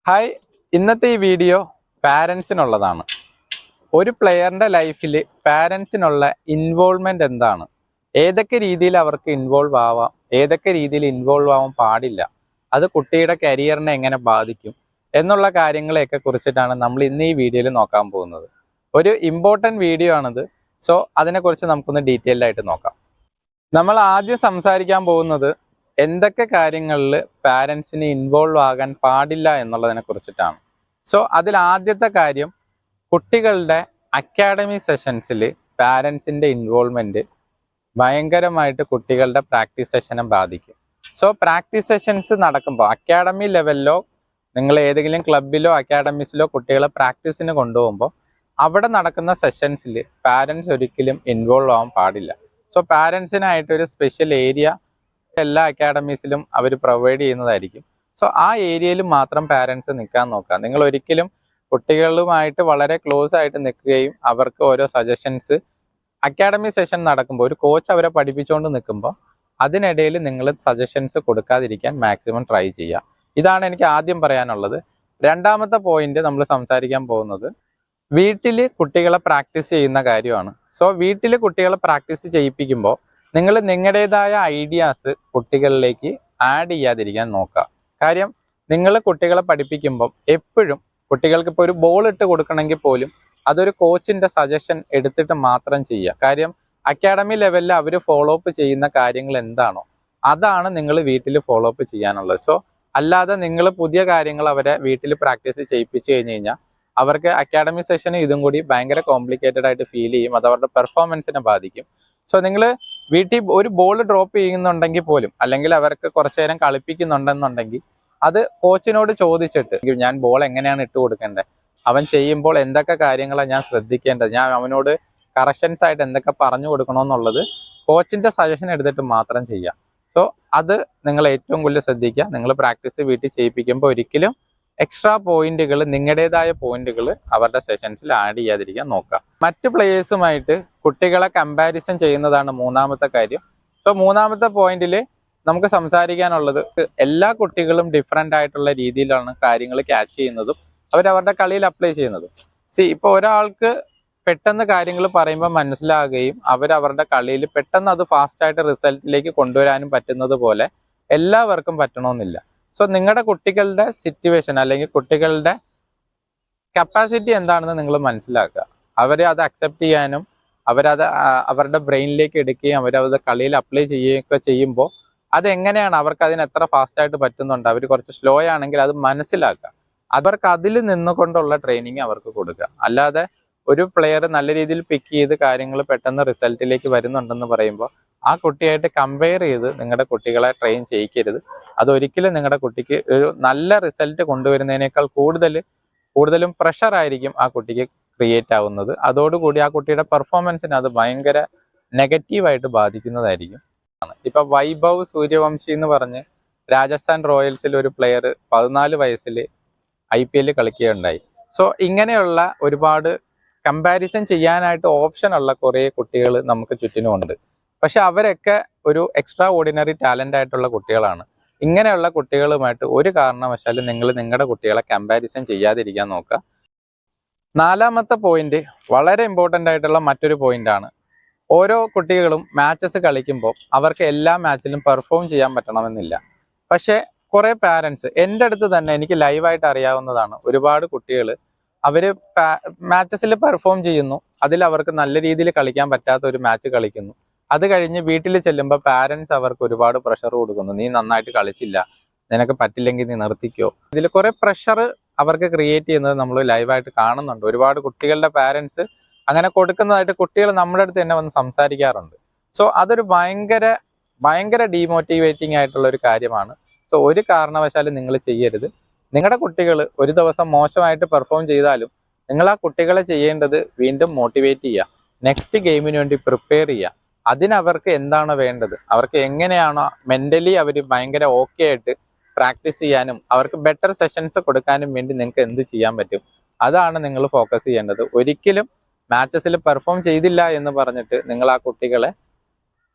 Hi, ഇന്നത്തെ ഈ video പാരൻസിനുള്ളതാണ്. ഒരു പ്ലെയറിൻ്റെ ലൈഫിൽ പാരൻസിനുള്ള ഇൻവോൾവ്മെൻ്റ് എന്താണ്, ഏതൊക്കെ രീതിയിൽ അവർക്ക് ഇൻവോൾവ് ആവാം, ഏതൊക്കെ രീതിയിൽ ഇൻവോൾവ് ആവാൻ പാടില്ല, അത് കുട്ടിയുടെ കരിയറിനെ എങ്ങനെ ബാധിക്കും എന്നുള്ള കാര്യങ്ങളെയൊക്കെ കുറിച്ചിട്ടാണ് നമ്മൾ ഇന്ന് ഈ വീഡിയോയിൽ നോക്കാൻ പോകുന്നത്. ഒരു ഇമ്പോർട്ടൻറ്റ് വീഡിയോ ആണിത്. സോ അതിനെക്കുറിച്ച് നമുക്കൊന്ന് ഡീറ്റെയിൽഡ് ആയിട്ട് നോക്കാം. നമ്മൾ ആദ്യം സംസാരിക്കാൻ പോകുന്നത് എന്തൊക്കെ കാര്യങ്ങളിൽ പാരൻസിന് ഇൻവോൾവ് ആകാൻ പാടില്ല എന്നുള്ളതിനെ കുറിച്ചിട്ടാണ്. സോ അതിൽ ആദ്യത്തെ കാര്യം, കുട്ടികളുടെ അക്കാഡമി സെഷൻസിൽ പാരൻസിൻ്റെ ഇൻവോൾവ്മെൻറ്റ് ഭയങ്കരമായിട്ട് കുട്ടികളുടെ പ്രാക്ടീസ് സെഷനെ ബാധിക്കും. സോ പ്രാക്ടീസ് സെഷൻസ് നടക്കുമ്പോൾ അക്കാഡമി ലെവലിലോ നിങ്ങൾ ഏതെങ്കിലും ക്ലബിലോ അക്കാഡമീസിലോ കുട്ടികളെ പ്രാക്ടീസിന് കൊണ്ടുപോകുമ്പോൾ അവിടെ നടക്കുന്ന സെഷൻസിൽ പാരൻസ് ഒരിക്കലും ഇൻവോൾവ് ആവാൻ പാടില്ല. സോ പാരൻസിനായിട്ടൊരു സ്പെഷ്യൽ ഏരിയ എല്ലാ അക്കാഡമീസിലും അവർ പ്രൊവൈഡ് ചെയ്യുന്നതായിരിക്കും. സോ ആ ഏരിയയിൽ മാത്രം പാരൻസ് നിൽക്കാൻ നോക്കുക. നിങ്ങൾ ഒരിക്കലും കുട്ടികളുമായിട്ട് വളരെ ക്ലോസ് ആയിട്ട് നിൽക്കുകയും അവർക്ക് ഓരോ സജഷൻസ് അക്കാഡമി സെഷൻ നടക്കുമ്പോൾ ഒരു കോച്ച് അവരെ പഠിപ്പിച്ചുകൊണ്ട് നിൽക്കുമ്പോൾ അതിനിടയിൽ നിങ്ങൾ സജഷൻസ് കൊടുക്കാതിരിക്കാൻ മാക്സിമം ട്രൈ ചെയ്യുക. ഇതാണ് എനിക്ക് ആദ്യം പറയാനുള്ളത്. രണ്ടാമത്തെ പോയിന്റ് നമ്മൾ സംസാരിക്കാൻ പോകുന്നത് വീട്ടിൽ കുട്ടികളെ പ്രാക്ടീസ് ചെയ്യുന്ന കാര്യമാണ്. സോ വീട്ടിൽ കുട്ടികളെ പ്രാക്ടീസ് ചെയ്യിപ്പിക്കുമ്പോൾ നിങ്ങൾ നിങ്ങളുടേതായ ഐഡിയാസ് കുട്ടികളിലേക്ക് ആഡ് ചെയ്യാതിരിക്കാൻ നോക്കുക. കാര്യം നിങ്ങൾ കുട്ടികളെ പഠിപ്പിക്കുമ്പം എപ്പോഴും കുട്ടികൾക്ക് ഇപ്പോൾ ഒരു ബോൾ ഇട്ട് കൊടുക്കണമെങ്കിൽ പോലും അതൊരു കോച്ചിൻ്റെ സജഷൻ എടുത്തിട്ട് മാത്രം ചെയ്യുക. കാര്യം അക്കാഡമി ലെവലിൽ അവർ ഫോളോ അപ്പ് ചെയ്യുന്ന കാര്യങ്ങൾ എന്താണോ അതാണ് നിങ്ങൾ വീട്ടിൽ ഫോളോ അപ്പ് ചെയ്യാനുള്ളത്. സോ അല്ലാതെ നിങ്ങൾ പുതിയ കാര്യങ്ങൾ അവരെ വീട്ടിൽ പ്രാക്ടീസ് ചെയ്യിപ്പിച്ച് കഴിഞ്ഞ് കഴിഞ്ഞാൽ അവർക്ക് അക്കാഡമി സെഷന് ഇതും കൂടി ഭയങ്കര കോംപ്ലിക്കേറ്റഡ് ആയിട്ട് ഫീൽ ചെയ്യും. അത് അവരുടെ പെർഫോമൻസിനെ ബാധിക്കും. സോ നിങ്ങൾ വീട്ടിൽ ഒരു ബോൾ ഡ്രോപ്പ് ചെയ്യുന്നുണ്ടെങ്കിൽ പോലും, അല്ലെങ്കിൽ അവർക്ക് കുറച്ചു നേരം കളിപ്പിക്കുന്നുണ്ടെന്നുണ്ടെങ്കിൽ അത് കോച്ചിനോട് ചോദിച്ചിട്ട്, ഞാൻ ബോൾ എങ്ങനെയാണ് ഇട്ട് കൊടുക്കേണ്ടത്, അവൻ ചെയ്യുമ്പോൾ എന്തൊക്കെ കാര്യങ്ങളാണ് ഞാൻ ശ്രദ്ധിക്കേണ്ടത്, ഞാൻ അവനോട് കറക്ഷൻസ് ആയിട്ട് എന്തൊക്കെ പറഞ്ഞു കൊടുക്കണമെന്നുള്ളത് കോച്ചിൻ്റെ സജഷൻ എടുത്തിട്ട് മാത്രം ചെയ്യാം. സോ അത് നിങ്ങൾ ഏറ്റവും കൂടുതൽ ശ്രദ്ധിക്കുക. നിങ്ങൾ പ്രാക്ടീസ് വീട്ടിൽ ചെയ്യിപ്പിക്കുമ്പോൾ ഒരിക്കലും എക്സ്ട്രാ പോയിന്റുകൾ, നിങ്ങളുടേതായ പോയിന്റുകൾ അവരുടെ സെഷൻസിൽ ആഡ് ചെയ്യാതിരിക്കാൻ നോക്കുക. മറ്റ് പ്ലേയേഴ്സുമായിട്ട് കുട്ടികളെ കമ്പാരിസൺ ചെയ്യുന്നതാണ് മൂന്നാമത്തെ കാര്യം. സോ മൂന്നാമത്തെ പോയിന്റിൽ നമുക്ക് സംസാരിക്കാനുള്ളത്, എല്ലാ കുട്ടികളും ഡിഫറെൻ്റ് ആയിട്ടുള്ള രീതിയിലാണ് കാര്യങ്ങൾ ക്യാച്ച് ചെയ്യുന്നതും അവരവരുടെ കളിയിൽ അപ്ലൈ ചെയ്യുന്നതും. ഇപ്പോൾ ഒരാൾക്ക് പെട്ടെന്ന് കാര്യങ്ങൾ പറയുമ്പോൾ മനസ്സിലാകുകയും അവരവരുടെ കളിയിൽ പെട്ടെന്ന് അത് ഫാസ്റ്റായിട്ട് റിസൾട്ടിലേക്ക് കൊണ്ടുവരാനും പറ്റുന്നത് പോലെ എല്ലാവർക്കും പറ്റണമെന്നില്ല. സോ നിങ്ങളുടെ കുട്ടികളുടെ സിറ്റുവേഷൻ അല്ലെങ്കിൽ കുട്ടികളുടെ കപ്പാസിറ്റി എന്താണെന്ന് നിങ്ങൾ മനസ്സിലാക്കുക. അവരെ അത് അക്സെപ്റ്റ് ചെയ്യാനും അവരത് അവരുടെ ബ്രെയിനിലേക്ക് എടുക്കുകയും അവരത് കളിയിൽ അപ്ലൈ ചെയ്യുകയൊക്കെ ചെയ്യുമ്പോൾ അതെങ്ങനെയാണ്, അവർക്ക് അതിന് എത്ര ഫാസ്റ്റായിട്ട് പറ്റുന്നുണ്ട്, അവർ കുറച്ച് സ്ലോ ആണെങ്കിൽ അത് മനസ്സിലാക്കുക. അവർക്ക് അതിൽ നിന്നുകൊണ്ടുള്ള ട്രെയിനിങ് അവർക്ക് കൊടുക്കുക. അല്ലാതെ ഒരു പ്ലെയർ നല്ല രീതിയിൽ പിക്ക് ചെയ്ത് കാര്യങ്ങൾ പെട്ടെന്ന് റിസൾട്ടിലേക്ക് വരുന്നുണ്ടെന്ന് പറയുമ്പോൾ ആ കുട്ടിയായിട്ട് കമ്പയർ ചെയ്ത് നിങ്ങളുടെ കുട്ടികളെ ട്രെയിൻ ചെയ്യിക്കരുത്. അതൊരിക്കലും നിങ്ങളുടെ കുട്ടിക്ക് ഒരു നല്ല റിസൾട്ട് കൊണ്ടുവരുന്നതിനേക്കാൾ കൂടുതലും പ്രഷർ ആയിരിക്കും ആ കുട്ടിക്ക് ക്രിയേറ്റ് ആവുന്നത്. അതോടുകൂടി ആ കുട്ടിയുടെ പെർഫോമൻസിന് അത് ഭയങ്കര നെഗറ്റീവായിട്ട് ബാധിക്കുന്നതായിരിക്കും. ഇപ്പൊ വൈഭവ് സൂര്യവംശി എന്ന് പറഞ്ഞ് രാജസ്ഥാൻ റോയൽസിൽ ഒരു പ്ലെയർ 14 വയസ്സിൽ IPL കളിക്കുകയുണ്ടായി. സോ ഇങ്ങനെയുള്ള ഒരുപാട് കമ്പാരിസൺ ചെയ്യാനായിട്ട് ഓപ്ഷൻ ഉള്ള കുറേ കുട്ടികൾ നമുക്ക് ചുറ്റിനുമുണ്ട്. പക്ഷെ അവരൊക്കെ ഒരു എക്സ്ട്രാ ഓർഡിനറി ടാലൻ്റ് ആയിട്ടുള്ള കുട്ടികളാണ്. ഇങ്ങനെയുള്ള കുട്ടികളുമായിട്ട് ഒരു കാരണവശാലും നിങ്ങൾ നിങ്ങളുടെ കുട്ടികളെ കമ്പാരിസൺ ചെയ്യാതിരിക്കാൻ നോക്കുക. നാലാമത്തെ പോയിന്റ് വളരെ ഇമ്പോർട്ടൻ്റ് ആയിട്ടുള്ള മറ്റൊരു പോയിന്റാണ്. ഓരോ കുട്ടികളും മാച്ചസ് കളിക്കുമ്പോൾ അവർക്ക് എല്ലാ മാച്ചിലും പെർഫോം ചെയ്യാൻ പറ്റണമെന്നില്ല. പക്ഷേ കുറേ പാരൻസ്, എൻ്റെ അടുത്ത് തന്നെ എനിക്ക് ലൈവായിട്ട് അറിയാവുന്നതാണ്, ഒരുപാട് കുട്ടികൾ അവർ മാച്ചസിൽ പെർഫോം ചെയ്യുന്നു, അതിൽ അവർക്ക് നല്ല രീതിയിൽ കളിക്കാൻ പറ്റാത്ത ഒരു മാച്ച് കളിക്കുന്നു. അത് കഴിഞ്ഞ് വീട്ടിൽ ചെല്ലുമ്പോൾ പാരൻസ് അവർക്ക് ഒരുപാട് പ്രഷർ കൊടുക്കുന്നു. നീ നന്നായിട്ട് കളിച്ചില്ല, നിനക്ക് പറ്റില്ലെങ്കിൽ നീ നിർത്തിക്കോ. ഇതിൽ കുറേ പ്രഷർ അവർക്ക് ക്രിയേറ്റ് ചെയ്യുന്നത് നമ്മൾ ലൈവായിട്ട് കാണുന്നുണ്ട്. ഒരുപാട് കുട്ടികളുടെ പാരൻസ് അങ്ങനെ കൊടുക്കുന്നതായിട്ട് കുട്ടികൾ നമ്മുടെ അടുത്ത് തന്നെ വന്ന് സംസാരിക്കാറുണ്ട്. സോ അതൊരു ഭയങ്കര ഡീമോട്ടിവേറ്റിംഗ് ആയിട്ടുള്ള ഒരു കാര്യമാണ്. സോ ഒരു കാരണവശാലും നിങ്ങൾ ചെയ്യരുത്. നിങ്ങളുടെ കുട്ടികൾ ഒരു ദിവസം മോശമായിട്ട് പെർഫോം ചെയ്താലും നിങ്ങൾ ആ കുട്ടികളെ ചെയ്യേണ്ടത് വീണ്ടും മോട്ടിവേറ്റ് ചെയ്യുക, നെക്സ്റ്റ് ഗെയിമിന് വേണ്ടി പ്രിപ്പയർ ചെയ്യുക. അതിനവർക്ക് എന്താണ് വേണ്ടത്, അവർക്ക് എങ്ങനെയാണോ മെൻ്റലി അവർ ഭയങ്കര ഓക്കെ ആയിട്ട് പ്രാക്ടീസ് ചെയ്യാനും അവർക്ക് ബെറ്റർ സെഷൻസ് കൊടുക്കാനും വേണ്ടി നിങ്ങൾക്ക് എന്ത് ചെയ്യാൻ പറ്റും, അതാണ് നിങ്ങൾ ഫോക്കസ് ചെയ്യേണ്ടത്. ഒരിക്കലും മാച്ചസിൽ പെർഫോം ചെയ്തില്ല എന്ന് പറഞ്ഞിട്ട് നിങ്ങൾ ആ കുട്ടികളെ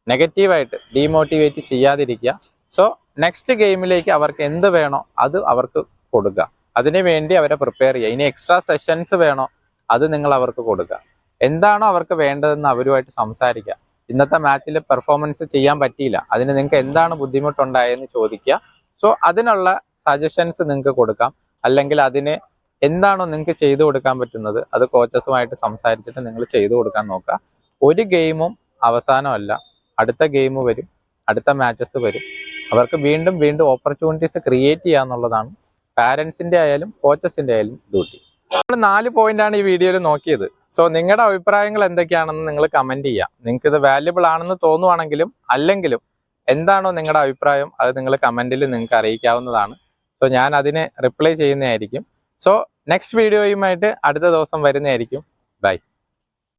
നെഗറ്റീവായിട്ട് ഡീമോട്ടിവേറ്റ് ചെയ്യാതിരിക്കുക. സോ നെക്സ്റ്റ് ഗെയിമിലേക്ക് അവർക്ക് എന്ത് വേണോ അത് അവർക്ക് കൊടുക്കുക. അതിനു വേണ്ടി അവരെ പ്രിപ്പയർ ചെയ്യുക. ഇനി എക്സ്ട്രാ സെഷൻസ് വേണോ അത് നിങ്ങൾ അവർക്ക് കൊടുക്കുക. എന്താണോ അവർക്ക് വേണ്ടതെന്ന് അവരുമായിട്ട് സംസാരിക്കുക. ഇന്നത്തെ മാച്ചിൽ പെർഫോമൻസ് ചെയ്യാൻ പറ്റിയില്ല, അതിന് നിങ്ങൾക്ക് എന്താണ് ബുദ്ധിമുട്ടുണ്ടായെന്ന് ചോദിക്കുക. സോ അതിനുള്ള സജഷൻസ് നിങ്ങൾക്ക് കൊടുക്കാം. അല്ലെങ്കിൽ അതിന് എന്താണോ നിങ്ങൾക്ക് ചെയ്തു കൊടുക്കാൻ പറ്റുന്നത് അത് കോച്ചസുമായിട്ട് സംസാരിച്ചിട്ട് നിങ്ങൾ ചെയ്തു കൊടുക്കാൻ നോക്കുക. ഒരു ഗെയിമും അവസാനമല്ല, അടുത്ത ഗെയിം വരും, അടുത്ത മാച്ചസ് വരും. അവർക്ക് വീണ്ടും വീണ്ടും ഓപ്പർച്യൂണിറ്റീസ് ക്രിയേറ്റ് ചെയ്യുക എന്നുള്ളതാണ് പാരൻസിൻ്റെ ആയാലും കോച്ചസിൻ്റെ ആയാലും ഡ്യൂട്ടി. നമ്മൾ 4 പോയിന്റാണ് ഈ വീഡിയോയിൽ നോക്കിയത്. സോ നിങ്ങളുടെ അഭിപ്രായങ്ങൾ എന്തൊക്കെയാണെന്ന് നിങ്ങൾ കമൻറ്റ് ചെയ്യുക. നിങ്ങൾക്ക് ഇത് വാല്യുബിൾ ആണെന്ന് തോന്നുവാണെങ്കിലും അല്ലെങ്കിലും എന്താണോ നിങ്ങളുടെ അഭിപ്രായം അത് നിങ്ങൾ കമൻറ്റിൽ നിങ്ങൾക്ക് അറിയിക്കാവുന്നതാണ്. സോ ഞാൻ അതിന് റിപ്ലൈ ചെയ്യുന്നതായിരിക്കും. സോ നെക്സ്റ്റ് വീഡിയോയുമായിട്ട് അടുത്ത ദിവസം വരുന്നതായിരിക്കും. ബൈ.